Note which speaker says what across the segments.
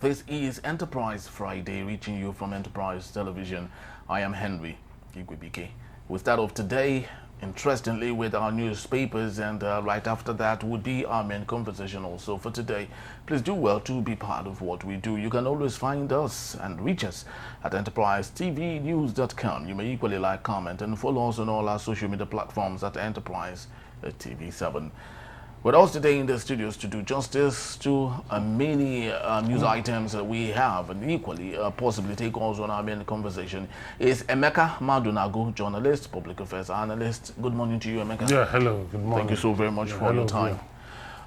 Speaker 1: This is Enterprise Friday, reaching you from Enterprise Television. I am Henry Igwebike. We start off today, interestingly, with our newspapers, and right after that would be our main conversation also for today. Please do well to be part of what we do. You can always find us and reach us at enterprisetvnews.com. You may equally like, comment, and follow us on all our social media platforms at Enterprise TV7. With us today in the studios to do justice to many news items that we have, and equally possibly take us on our main conversation, is Emeka Madunago, journalist, public affairs analyst. Good morning to you, Emeka.
Speaker 2: Yeah, hello, good morning.
Speaker 1: Thank you so very much for your time.
Speaker 2: Yeah.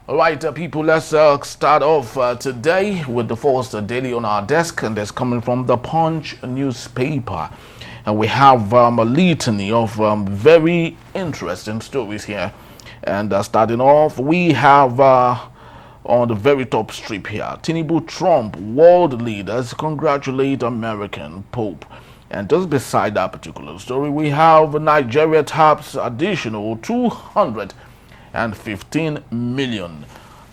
Speaker 1: All right, people, let's start off today with the first daily on our desk, and that's coming from the Punch newspaper. And we have a litany of very interesting stories here. And starting off, we have on the very top strip here, Tinubu Trump world leaders congratulate American Pope. And just beside that particular story, we have Nigeria taps additional $215 million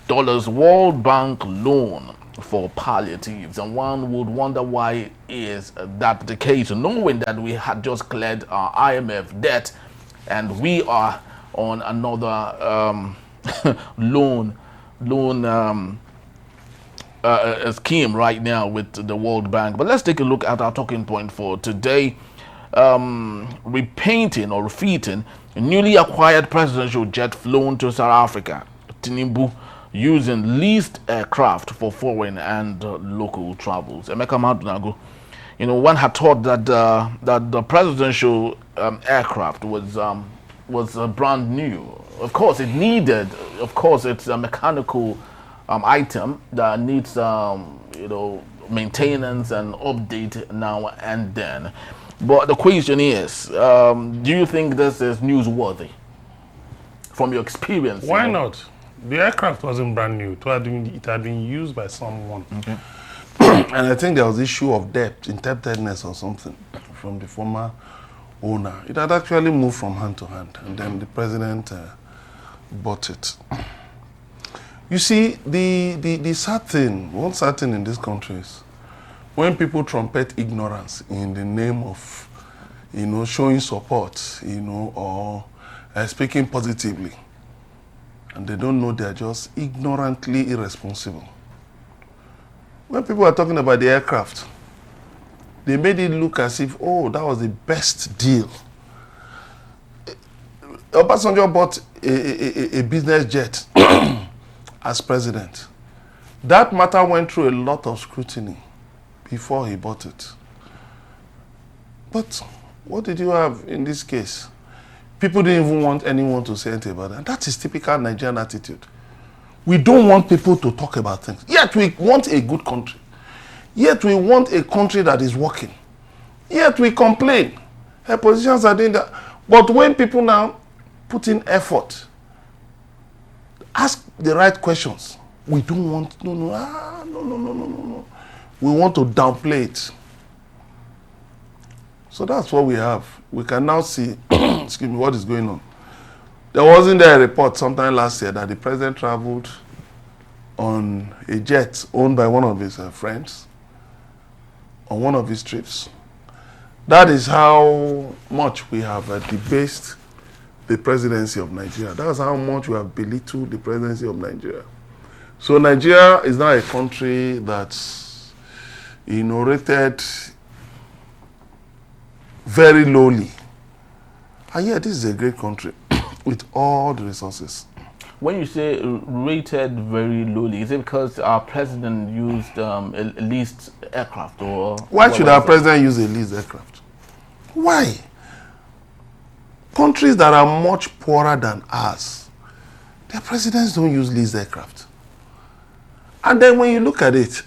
Speaker 1: World Bank loan for palliatives. And one would wonder why is that the case, knowing that we had just cleared our IMF debt and we are on another loan scheme right now with the World Bank. But let's take a look at our talking point for today. Repainting or refitting a newly acquired presidential jet flown to South Africa. Tinubu using leased aircraft for foreign and local travels. Emeka Madunago, you know, one had thought that that the presidential aircraft was brand new. Of course, it needed. Of course, it's a mechanical item that needs, maintenance and update now and then. But the question is, do you think this is newsworthy from your experience?
Speaker 2: Why not? The aircraft wasn't brand new. It had been used by someone.
Speaker 1: Okay.
Speaker 3: And I think there was issue of debt, indebtedness or something from the former owner. It had actually moved from hand to hand, and then the president bought it. You see, the sad thing, one sad thing in this country is when people trumpet ignorance in the name of, showing support, or speaking positively, and they don't know they're just ignorantly irresponsible. When people are talking about the aircraft, they made it look as if, oh, that was the best deal. Obasanjo bought a business jet as president. That matter went through a lot of scrutiny before he bought it. But what did you have in this case? People didn't even want anyone to say anything about that. That is typical Nigerian attitude. We don't want people to talk about things. Yet we want a good country. Yet we want a country that is working. Yet we complain. Her politicians are doing that. But when people now put in effort, ask the right questions, we don't want, no. We want to downplay it. So that's what we have. We can now see, excuse me, what is going on. Wasn't there a report sometime last year that the president traveled on a jet owned by one of his friends on one of his trips? That is how much we have debased the presidency of Nigeria. That's how much we have belittled the presidency of Nigeria. So Nigeria is now a country that's rated very lowly. And yet this is a great country with all the resources.
Speaker 1: When you say rated very lowly, is it because our president used a leased aircraft, or
Speaker 3: why should our president use a leased aircraft? Why? Countries that are much poorer than ours, their presidents don't use leased aircraft. And then when you look at it,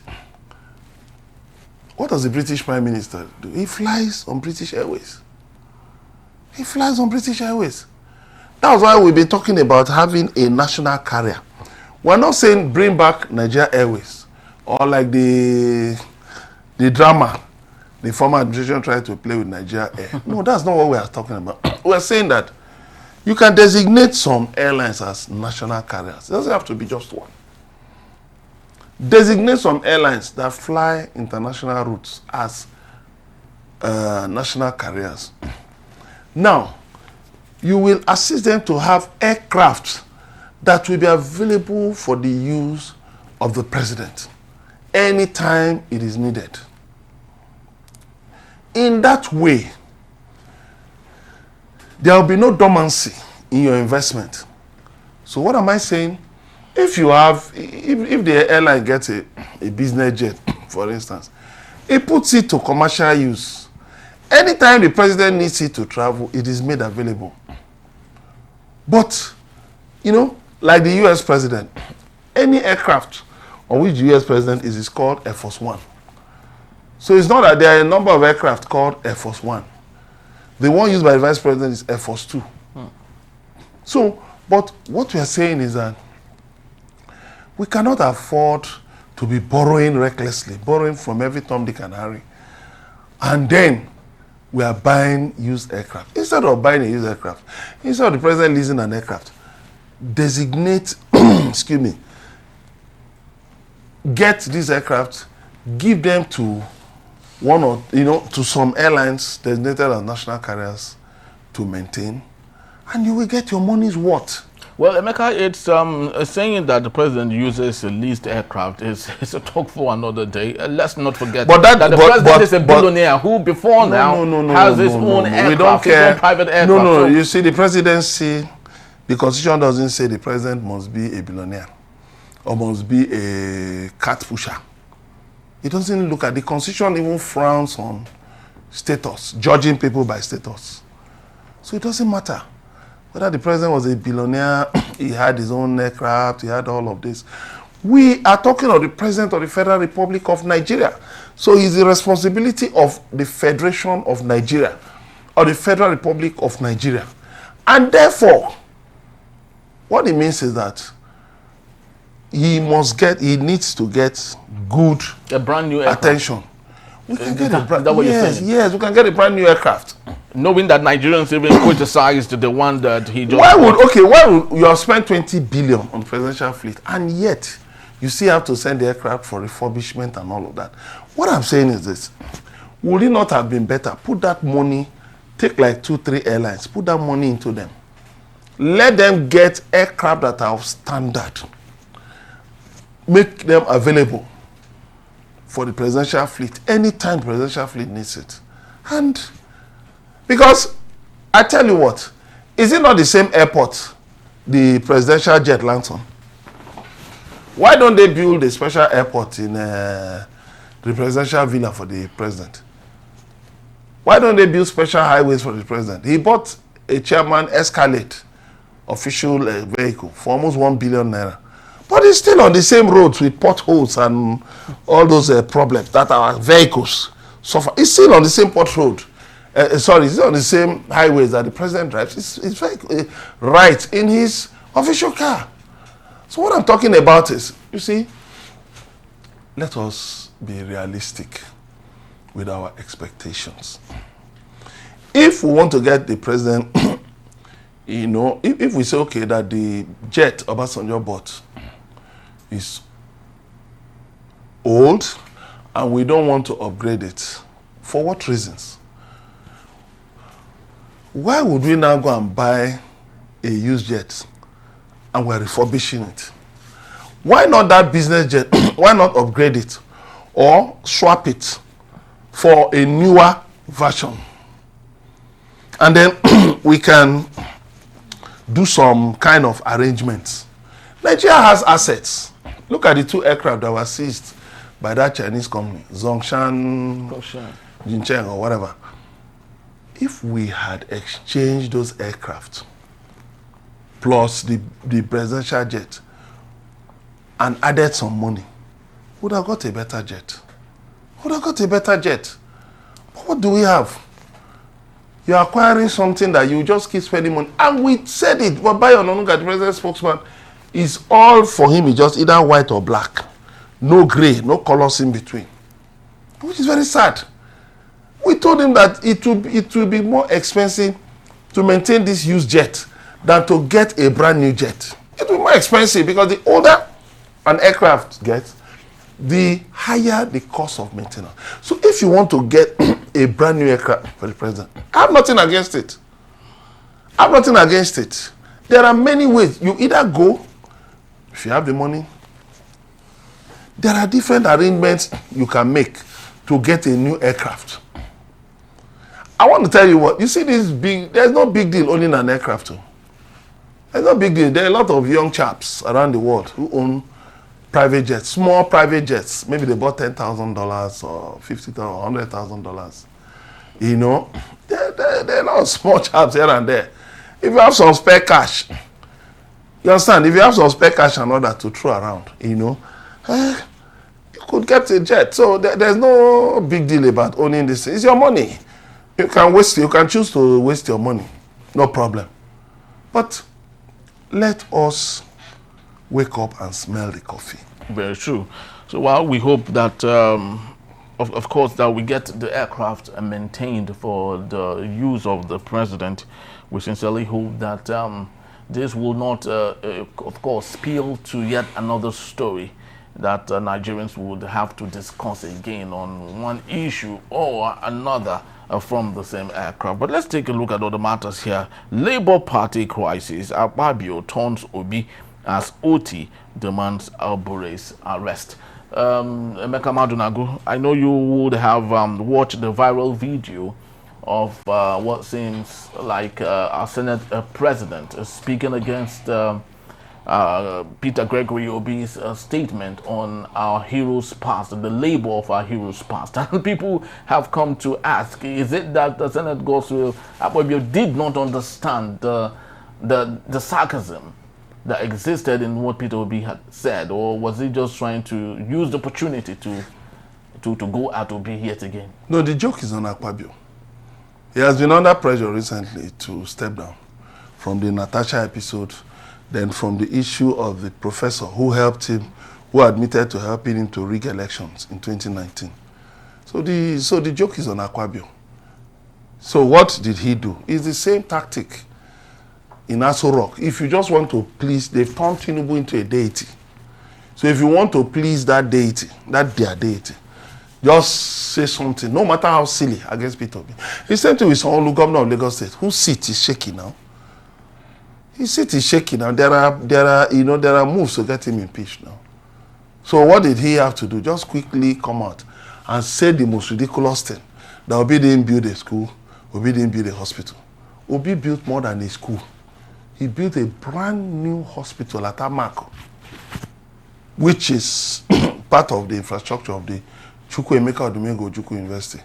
Speaker 3: what does the British Prime Minister do? He flies on British Airways. He flies on British Airways. That's why we've been talking about having a national carrier. We're not saying bring back Nigeria Airways, or like the drama the former administration tried to play with Nigeria Air. No, that's not what we are talking about. We're saying that you can designate some airlines as national carriers. It doesn't have to be just one. designate some airlines that fly international routes as national carriers. Now, you will assist them to have aircraft that will be available for the use of the president anytime it is needed. In that way, there will be no dormancy in your investment. So what am I saying? If you have, if the airline gets a business jet, for instance, it puts it to commercial use. Anytime the president needs it to travel, it is made available. But, you know, like the US president, any aircraft on which the US president is called Air Force One. So it's not that there are a number of aircraft called Air Force One. The one used by the vice president is Air Force Two. So, but what we are saying is that we cannot afford to be borrowing recklessly, borrowing from every Tom, Dick, and Harry. And then we are buying used aircraft. Instead of buying a used aircraft, instead of the president leasing an aircraft, designate, excuse me, get these aircraft, give them to one or, to some airlines designated as national carriers to maintain, and you will get your money's worth.
Speaker 1: Well, Emeka, it's saying that the president uses a leased aircraft is a talk for another day. Let's not forget that the president is a billionaire who before has his own aircraft,
Speaker 3: we don't care.
Speaker 1: His own private aircraft.
Speaker 3: No, you see, the presidency, the constitution doesn't say the president must be a billionaire or must be a cat pusher. It doesn't look at, the constitution even frowns on status, judging people by status. So it doesn't matter whether the president was a billionaire, he had his own aircraft, he had all of this. We are talking of the president of the Federal Republic of Nigeria. So it's the responsibility of the Federation of Nigeria or the Federal Republic of Nigeria. And therefore, what it means is that he needs to get good
Speaker 1: a brand new aircraft.
Speaker 3: Attention. We can get
Speaker 1: yes,
Speaker 3: we can get a brand new aircraft.
Speaker 1: Knowing that Nigerians even criticized the one that he just
Speaker 3: why would you have spent 20 billion on presidential fleet and yet you still have to send the aircraft for refurbishment and all of that? What I'm saying is this: would it not have been better put that money, take like 2-3 airlines, put that money into them, let them get aircraft that are of standard, make them available for the presidential fleet anytime the presidential fleet needs it? And because I tell you what, is it not the same airport the presidential jet lands on? Why don't they build a special airport in the presidential villa for the president? Why don't they build special highways for the president? He bought a Chairman Escalade official vehicle for almost 1 billion naira. But it's still on the same roads with potholes and all those problems that our vehicles suffer. It's still on the same port road. It's on the same highways that the president drives. It's very right in his official car. So what I'm talking about is, you see, let us be realistic with our expectations. If we want to get the president, if we say, okay, that the jet Obasanjo bought is old and we don't want to upgrade it, for what reasons? Why would we now go and buy a used jet and we're refurbishing it? Why not that business jet? Why not upgrade it or swap it for a newer version? And then we can do some kind of arrangements. Nigeria has assets. Look at the 2 aircraft that were seized by that Chinese company, Zhongshan, Jincheng or whatever. If we had exchanged those aircraft plus the presidential jet and added some money, would have got a better jet. But what do we have? You're acquiring something that you just keep spending money. And we said it, but Bayo Onanuga, the president's spokesman, is all for him. It's just either white or black. No gray, no colors in between. Which is very sad. We told him that it will be more expensive to maintain this used jet than to get a brand new jet. It will be more expensive because the older an aircraft gets, the higher the cost of maintenance. So if you want to get a brand new aircraft for the president, I have nothing against it. I have nothing against it. There are many ways. You either go, if you have the money, there are different arrangements you can make to get a new aircraft. I want to tell you what, you see this big, there's no big deal owning an aircraft too. There's no big deal. There are a lot of young chaps around the world who own private jets, small private jets. Maybe they bought $10,000 or $50,000 or $100,000. You know, they're not small chaps here and there. If you have some spare cash, you understand? If you have some spare cash and all that to throw around, you know, you could get a jet. So there's no big deal about owning this. It's your money. You can waste. You can choose to waste your money. No problem. But let us wake up and smell the coffee. Very
Speaker 1: true. So while we hope that, of course, that we get the aircraft maintained for the use of the president, we sincerely hope that this will not, of course, spill to yet another story that Nigerians would have to discuss again on one issue or another from the same aircraft. But let's take a look at other matters here. Labour Party crisis. Akpabio turns Obi as OT demands Albure's arrest. Emeka Madunagu, I know you would have watched the viral video of what seems like our Senate president speaking against Peter Gregory Obi's statement on our heroes past, the labor of our heroes past. And people have come to ask, is it that the Senate Godswill Akpabio did not understand the sarcasm that existed in what Peter Obi had said, or was he just trying to use the opportunity to go at Obi yet again?
Speaker 3: No, the joke is on Akpabio. He has been under pressure recently to step down from the Natasha episode, then from the issue of the professor who helped him, who admitted to helping him to rig elections in 2019. So the joke is on Akpabio. So what did he do? It's the same tactic in Aso Rock. If you just want to please, they've turned Tinubu into a deity. So if you want to please that deity, that their deity, just say something, no matter how silly, against Peter Obi. The same thing with Sanwo-Olu, governor of Lagos State, whose seat is shaking now. His seat is shaking now. There are moves to get him impeached now. So what did he have to do? Just quickly come out and say the most ridiculous thing. That Obi didn't build a school, Obi didn't build a hospital. Obi built more than a school. He built a brand new hospital at Amako, which is part of the infrastructure of the Chukwuemeka Odumegwu Ojukwu University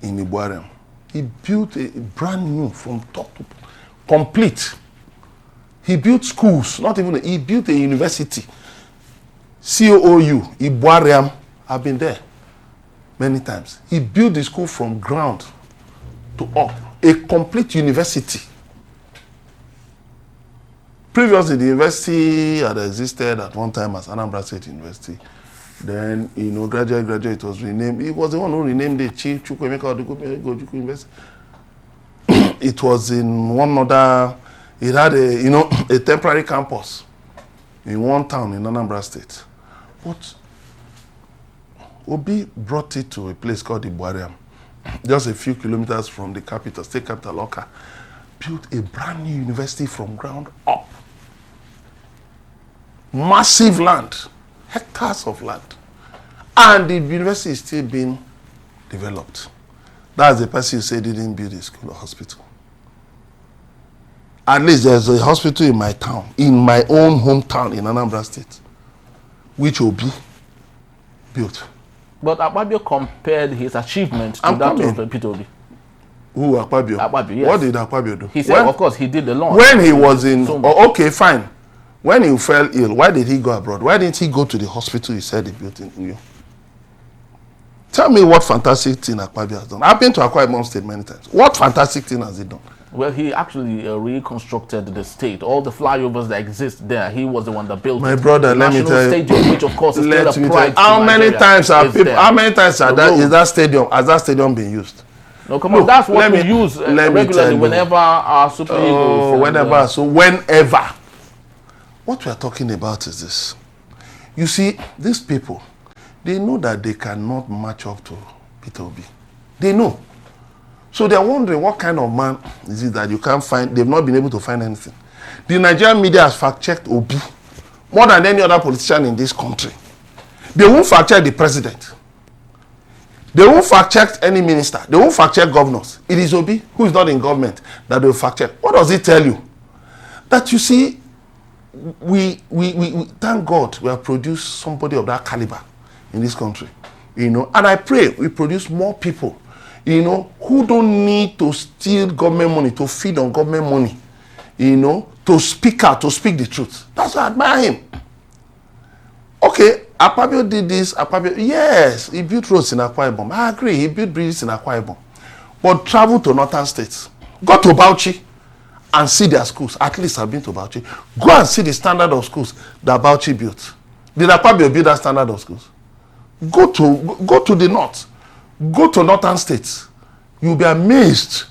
Speaker 3: in Ibuarem. He built a brand new from top to complete. He built schools, not even, he built a university. COOU, Ibuarem, I've been there many times. He built the school from ground to up, a complete university. Previously, the university had existed at one time as Anambra State University. Then, gradually it was renamed. He was the one who renamed it Chief Chukwuemeka Ojukwu University. It was in one other, it had a temporary campus in one town in Anambra State. But Obi brought it to a place called Ibuarem, just a few kilometers from the capital, state capital, Awka. Built a brand new university from ground up. Massive land, hectares of land. And the university is still being developed. That's the person who said didn't build a school or hospital. At least there's a hospital in my town, in my own hometown in Anambra State, which Obi built.
Speaker 1: But Akpabio compared his achievement to that of Peter Obi.
Speaker 3: Who, Akpabio?
Speaker 1: Akpabio, yes.
Speaker 3: What did Akpabio do?
Speaker 1: He said, of course, he did the launch.
Speaker 3: When he was in, okay, fine. When he fell ill, why did he go abroad? Why didn't he go to the hospital he said he built in New York? Tell me what fantastic thing Akpabio has done. I've been to Akwa Ibom State many times. What fantastic thing has he done?
Speaker 1: Well, he actually reconstructed the state. All the flyovers that exist there, he was the one that built.
Speaker 3: My brother, let me tell you.
Speaker 1: Stadium, which of course is still a pride.
Speaker 3: How many times are people? How many times is that stadium? Has that stadium been used?
Speaker 1: No, come on. That's what we use regularly whenever our Super Eagles.
Speaker 3: Whenever. What we are talking about is this. You see, these people, they know that they cannot match up to Peter Obi. They know. So they're wondering what kind of man is it that you can't find. They've not been able to find anything. The Nigerian media has fact-checked Obi more than any other politician in this country. They won't fact-check the president. They won't fact-check any minister. They won't fact-check governors. It is Obi, who is not in government, that they will fact-check. What does it tell you? That you see, we thank God we have produced somebody of that caliber in this country. You know, and I pray we produce more people, you know, who don't need to steal government money, to feed on government money, you know, to speak out, to speak the truth. That's why I admire him. Okay, Akpabio did this, Akpabio, yes, he built roads in Akwa Ibom. I agree, he built bridges in Akwa Ibom. But travel to northern states. Go to Bauchi and see their schools. At least I've been to Bauchi. Go and see the standard of schools that Bauchi built. Did Akpabio build that standard of schools? Go to the north. Go to northern states. You'll be amazed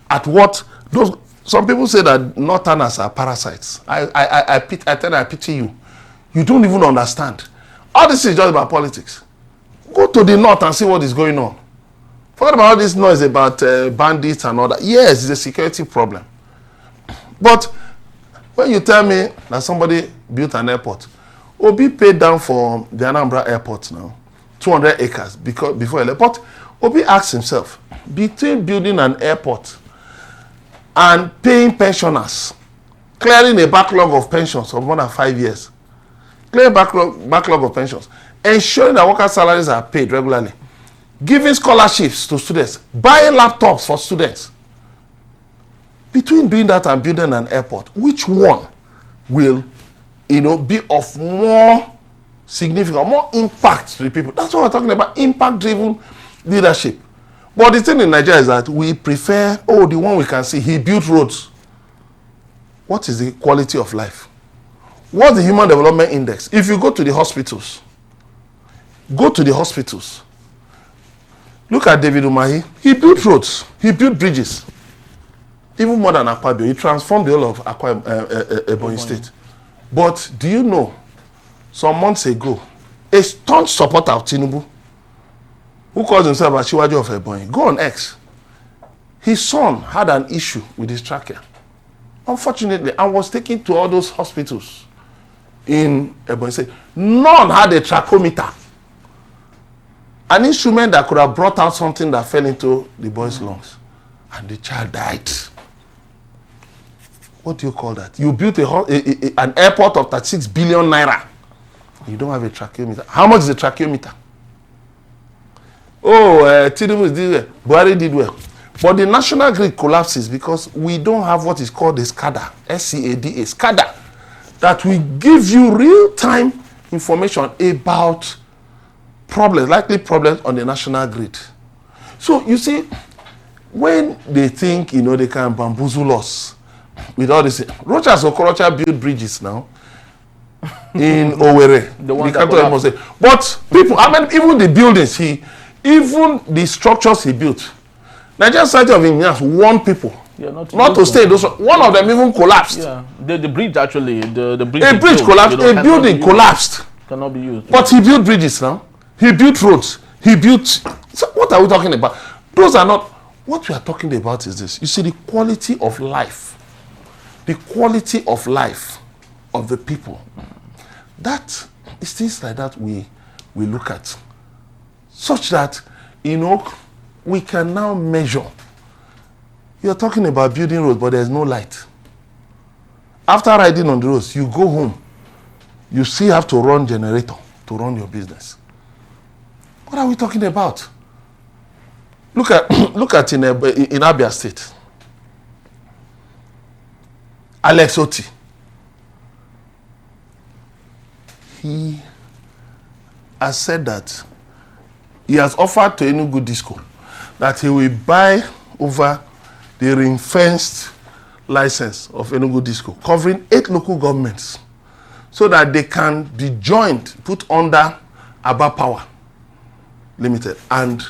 Speaker 3: at what those. Some people say that northerners are parasites. I tell you, I pity you. You don't even understand. All this is just about politics. Go to the north and see what is going on. Forget about all this noise about bandits and all that. Yes, it's a security problem. But when you tell me that somebody built an airport, Obi paid down for the Anambra airport now, 200 acres before he left. But Obi asked himself, between building an airport and paying pensioners, clearing a backlog of pensions of more than 5 years, clearing backlog of pensions, ensuring that workers' salaries are paid regularly, giving scholarships to students, buying laptops for students. Between doing that and building an airport, which one will, you know, be of more significant, more impact to the people? That's what we're talking about, impact-driven leadership. But the thing in Nigeria is that we prefer, the one we can see, he built roads. What is the quality of life? What's the Human Development Index? If you go to the hospitals, look at David Umahi. He built roads, he built bridges. Even more than Akpabio, he transformed the whole of Ebonyi State. But do you know, some months ago, a staunch supporter of Tinubu, who calls himself Asiwaju of Ebonyi, go on X. His son had an issue with his trachea, unfortunately, and was taken to all those hospitals in Ebonyi State. None had a tracheometer, an instrument that could have brought out something that fell into the boy's lungs, and the child died. What do you call that? You built an airport of 36 billion naira. You don't have a tracheometer. How much is a tracheometer? Tinubu did well. Buhari did well. But the national grid collapses because we don't have what is called a SCADA, S-C-A-D-A, SCADA, that will give you real-time information about problems, likely problems on the national grid. So you see, when they think, you know, they can bamboozle us with all this, Rochas Okorocha built bridges now in Owerri. But people, I mean, even the buildings, even the structures he built, Nigerian Society of Engineers warned people not to stay in those. One of them even collapsed.
Speaker 1: Yeah, the bridge actually, the bridge.
Speaker 3: A bridge collapsed. A building collapsed.
Speaker 1: Cannot be used.
Speaker 3: But he built bridges now. He built roads. He built. So what are we talking about? Those are not. What we are talking about is this. You see, the quality of life. The quality of life of the people. That is things like that we look at. Such that, you know, we can now measure. You're talking about building roads, but there's no light. After riding on the roads, you go home. You still have to run generator to run your business. What are we talking about? Look at in Abia State. Alex Oti. He has said that he has offered to Enugu Disco that he will buy over the ring-fenced license of Enugu Disco, covering 8 local governments, so that they can be joined, put under Aba Power Limited, and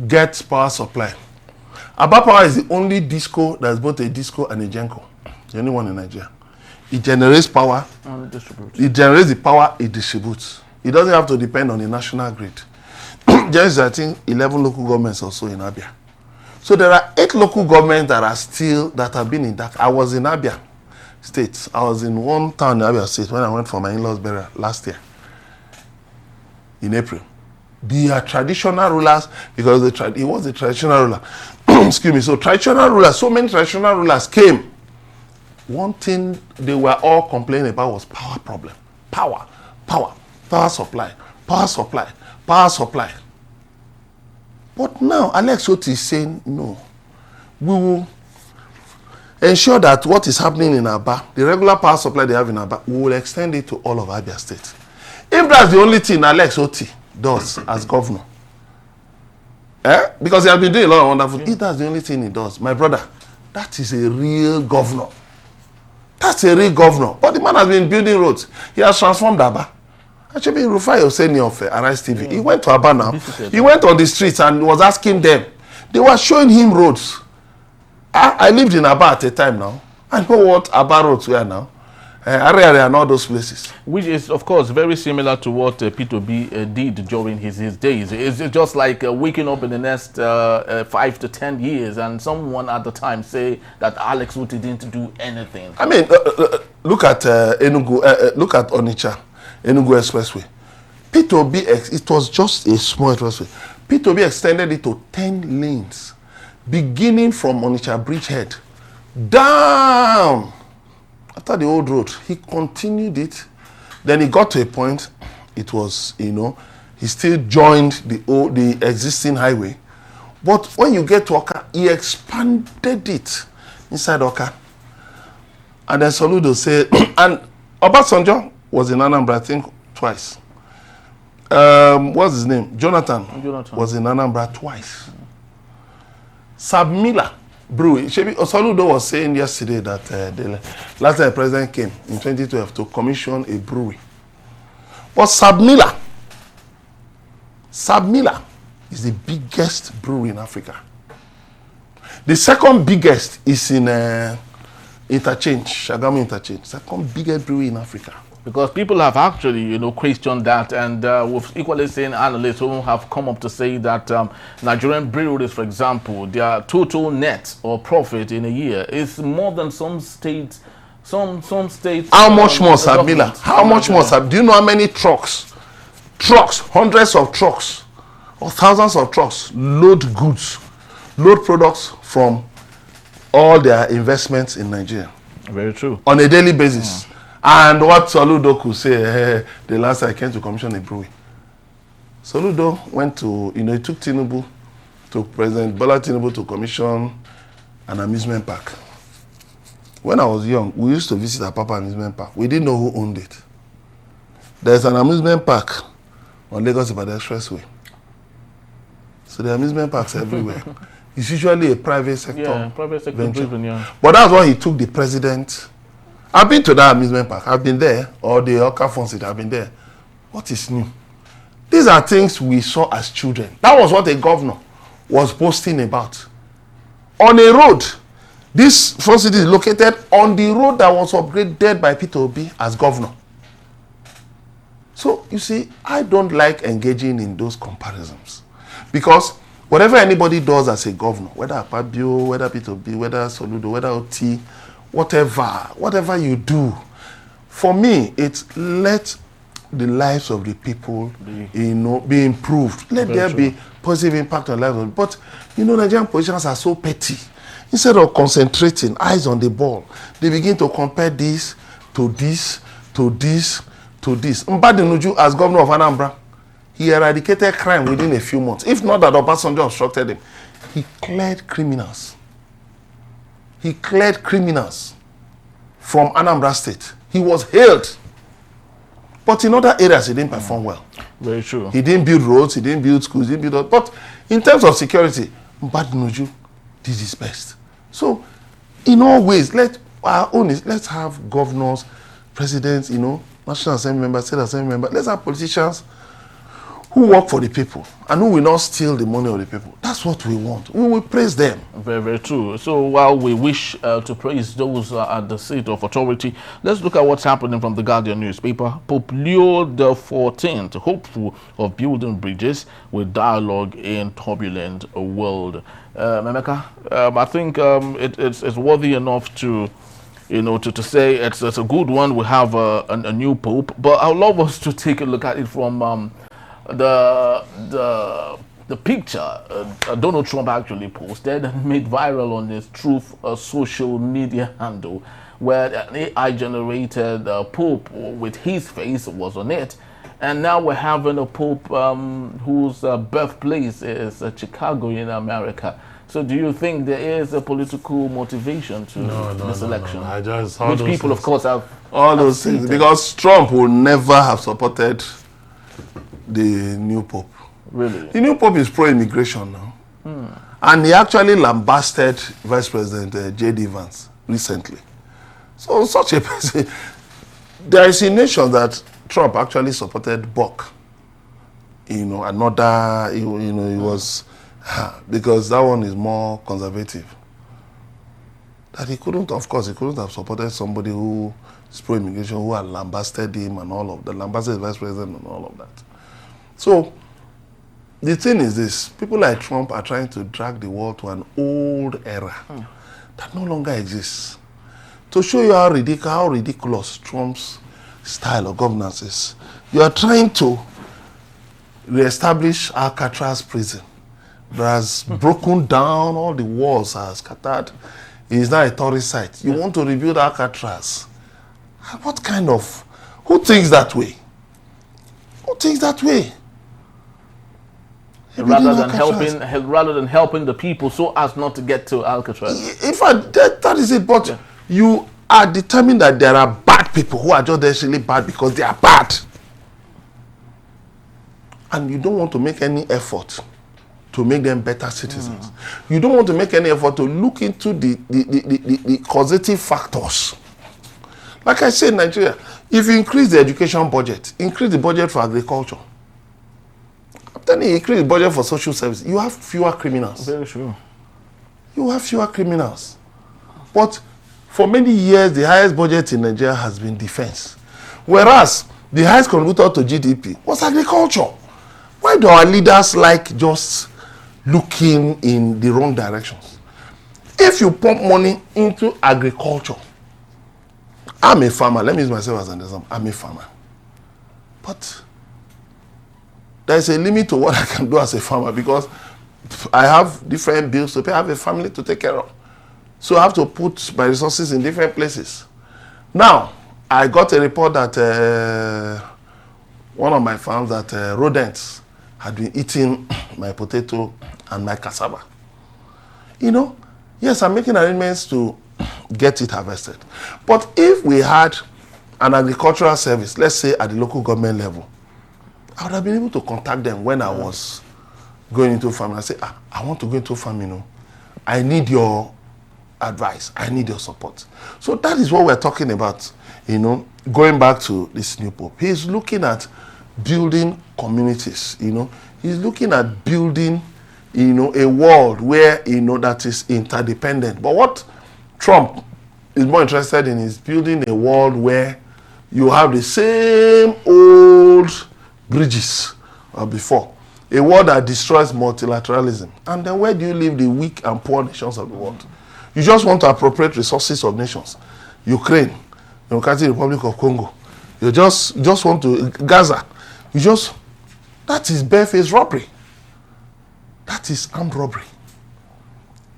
Speaker 3: get power supply. Aba Power is the only disco that is both a disco and a genco. The only one in Nigeria. It generates power.
Speaker 1: And distribute.
Speaker 3: It generates the power, it distributes. It doesn't have to depend on the national grid. Just, I think, 11 local governments or so in Abia. So there are 8 local governments that have been in that. I was in Abia State. I was in one town in Abia State when I went for my in-laws burial last year in April. The traditional rulers, because he was a traditional ruler. Excuse me. So traditional rulers, so many traditional rulers came. One thing they were all complaining about was power problem. Power supply. But now Alex Otti is saying, no, we will ensure that what is happening in Aba, the regular power supply they have in Aba, we will extend it to all of Abia State. If that's the only thing Alex Otti does as governor, because he has been doing a lot of wonderful things, if that's the only thing he does, my brother, that is a real governor. That's a real governor. But the man has been building roads. He has transformed Aba. Actually, Rufai Oseni of Arise TV, he went to Aba now. He went on the streets and was asking them. They were showing him roads. I lived in Aba at a time now. I know what Aba roads were now. Area and all those places.
Speaker 1: Which is, of course, very similar to what Peter Obi did during his days. It's just like waking up in the next 5 to 10 years and someone at the time say that Alex Otti didn't do anything.
Speaker 3: I mean, look at Enugu, look at Onitsha, Enugu Expressway. Peter Obi, it was just a small expressway. Peter Obi extended it to 10 lanes, beginning from Onitsha Bridgehead down. After the old road, he continued it. Then he got to a point, it was, he still joined the existing highway. But when you get to Oka, he expanded it inside Oka. And then Soludo said, and Obasanjo was in Anambra, I think, twice. What's his name? Jonathan was in Anambra twice. Sabmila Brewery. Soludo was saying yesterday that the last time the president came in 2012 to commission a brewery. But Sabmila is the biggest brewery in Africa. The second biggest is in Interchange, Shagamu Interchange. Second biggest brewery in Africa.
Speaker 1: Because people have actually, questioned that, and with equally saying analysts who have come up to say that Nigerian breweries, for example, their total net or profit in a year is more than some states. Some states.
Speaker 3: How much more, Sabmila? How much more, Sab? Do you know how many trucks, hundreds of trucks, or thousands of trucks load goods, load products from all their investments in Nigeria?
Speaker 1: Very true.
Speaker 3: On a daily basis. And what Soludo could say, the last time I came to commission a brewery. Soludo went to, he took Tinubu, to President Bola Tinubu to commission an amusement park. When I was young, we used to visit Apapa Amusement Park. We didn't know who owned it. There's an amusement park on Lagos-Ibadan Expressway. So the amusement parks everywhere. It's usually a private sector venture. Driven, yeah. But that's why he took the president. I've been to that amusement park. I've been there. Or the Oka Fonsit, I've been there. What is new? These are things we saw as children. That was what a governor was boasting about. On a road, this Fonsit is located on the road that was upgraded by Peter Obi as governor. So, you see, I don't like engaging in those comparisons. Because whatever anybody does as a governor, whether Akpabio, whether Peter Obi, whether Soludo, whether Oti, whatever you do, for me, it's let the lives of the people, be improved. Let there be positive impact on lives. But, Nigerian politicians are so petty. Instead of concentrating, eyes on the ball, they begin to compare this to this, to this, to this. Mbadinuju, as governor of Anambra, he eradicated crime within a few months. If not that Obasanjo obstructed him, he cleared criminals. He cleared criminals from Anambra State. He was hailed. But in other areas, he didn't perform well.
Speaker 1: Very true.
Speaker 3: He didn't build roads, he didn't build schools, he didn't build... But in terms of security, Mbadinuju did his best. So, in all ways, let's have governors, presidents, National Assembly members, State Assembly members. Let's have politicians who work for the people and who will not steal the money of the people. That's what we want. We will praise them.
Speaker 1: very, very true. So while we wish to praise those at the seat of authority, let's look at what's happening from the Guardian newspaper. Pope Leo XIV, hopeful of building bridges with dialogue in turbulent world. Memeka, I think it's worthy enough to, to say it's a good one. We have a new pope, but I'd love us to take a look at it from the picture Donald Trump actually posted and made viral on his Truth social media handle, where an AI-generated pope with his face was on it. And now we're having a pope whose birthplace is Chicago in America. So do you think there is a political motivation to this election?
Speaker 2: No. I just all
Speaker 1: which
Speaker 2: those
Speaker 1: people,
Speaker 2: things.
Speaker 1: of course, have
Speaker 3: All those things,
Speaker 1: stated.
Speaker 3: because Trump will never have supported the new pope.
Speaker 1: Really?
Speaker 3: The new pope is pro-immigration now. And he actually lambasted Vice President J.D. Vance recently. So such a person, there is a nation that Trump actually supported Buck. Another, he was, because that one is more conservative. That he couldn't have supported somebody who is pro-immigration, who had lambasted him and all of that, lambasted the Vice President and all of that. So, the thing is this, people like Trump are trying to drag the world to an old era that no longer exists. To show you how ridiculous Trump's style of governance is, you are trying to re-establish Alcatraz prison that has broken down, all the walls are scattered. It is now a tourist site. You want to rebuild Alcatraz. What kind of, who thinks that way? Who thinks that way?
Speaker 1: Rather than helping the people so as not to get to Alcatraz.
Speaker 3: In fact, that is it. But you are determined that there are bad people who are just necessarily bad because they are bad. And you don't want to make any effort to make them better citizens. You don't want to make any effort to look into the causative factors. Like I said in Nigeria, if you increase the education budget, increase the budget for agriculture, then you increase the budget for social service, you have fewer criminals.
Speaker 1: Very true.
Speaker 3: You have fewer criminals. But for many years, the highest budget in Nigeria has been defense. Whereas the highest contributor to GDP was agriculture. Why do our leaders like just looking in the wrong directions? If you pump money into agriculture, I'm a farmer. Let me use myself as an example. I'm a farmer. But there's a limit to what I can do as a farmer because I have different bills to pay. I have a family to take care of. So I have to put my resources in different places. Now, I got a report that one of my farms that rodents had been eating my potato and my cassava. Yes, I'm making arrangements to get it harvested. But if we had an agricultural service, let's say at the local government level, I would have been able to contact them when I was going into farming. I say, I want to go into farming. I need your advice. I need your support. So that is what we're talking about. Going back to this new pope, he's looking at building communities. He's looking at building, a world where that is interdependent. But what Trump is more interested in is building a world where you have the same old bridges before. A world that destroys multilateralism. And then where do you leave the weak and poor nations of the world? You just want to appropriate resources of nations. Ukraine, Democratic Republic of Congo. You just want to, Gaza. That is barefaced robbery. That is armed robbery.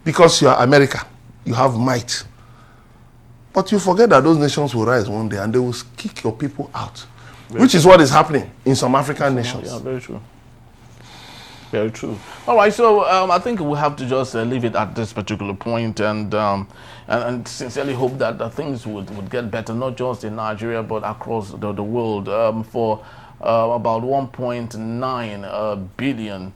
Speaker 3: Because you are America, you have might. But you forget that those nations will rise one day and they will kick your people out. Which is what is happening in some African nations.
Speaker 1: Yeah, very true. Very true. All right, so I think we'll have to just leave it at this particular point and sincerely hope that things would get better, not just in Nigeria, but across the world. For about 1.9 billion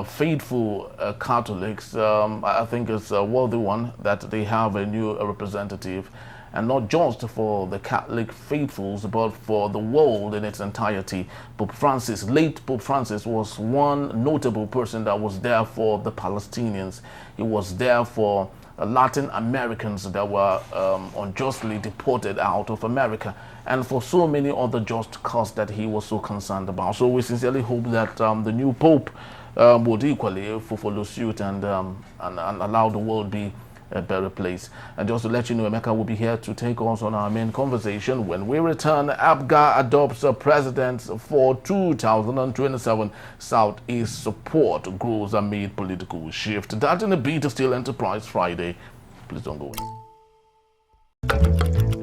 Speaker 1: faithful Catholics, I think it's a worthy one that they have a new representative. and not just for the Catholic faithfuls, but for the world in its entirety. Pope Francis, late Pope Francis, was one notable person that was there for the Palestinians. He was there for Latin Americans that were unjustly deported out of America, and for so many other just causes that he was so concerned about. So we sincerely hope that the new Pope would equally follow suit and allow the world be a better place. And just to let you know, Emeka will be here to take us on our main conversation. When we return, APGA adopts a president for 2027. Southeast support grows amid political shift. That in a bit, still Enterprise Friday. Please don't go away.